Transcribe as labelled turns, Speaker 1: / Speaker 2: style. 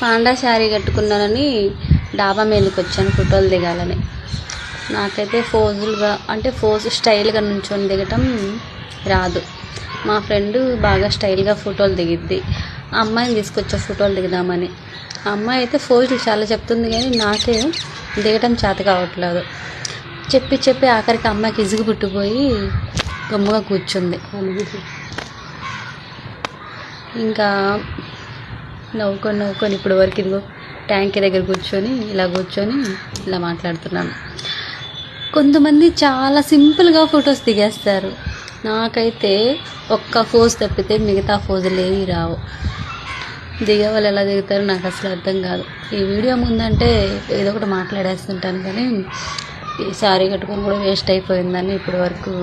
Speaker 1: Panda sari కట్టుకున్నానని డాబా మీదకి వచ్చాను ఫోటోలు దిగాలని. నాకైతే ఫోజు స్టైల్గా నుంచొని దిగటం రాదు. మా ఫ్రెండ్ బాగా స్టైల్గా ఫోటోలు దిగిద్ది. ఆ అమ్మాయిని తీసుకొచ్చా ఫోటోలు దిగుదామని. ఆ అమ్మాయి అయితే ఫోజులు చాలా చెప్తుంది కానీ నాకే దిగటం చేత కావట్లేదు. చెప్పి ఆఖరికి అమ్మాయికి ఇసుగు పుట్టిపోయి గమ్ముగా కూర్చుంది. ఇంకా నవ్వుకొని ఇప్పుడు వరకు ఇదిగో ట్యాంక్ దగ్గర కూర్చొని ఇలా మాట్లాడుతున్నాను. కొంతమంది చాలా సింపుల్గా ఫొటోస్ దిగేస్తారు. నాకైతే ఒక్క ఫోజ్ తప్పితే మిగతా ఫోజులు ఏవి రావు. దిగే వాళ్ళు ఎలా దిగుతారో నాకు అసలు అర్థం కాదు. ఈ వీడియో ముందంటే ఏదో ఒకటి మాట్లాడేస్తుంటాను కానీ ఈ శారీ కట్టుకొని కూడా వేస్ట్ అయిపోయిందని ఇప్పటి వరకు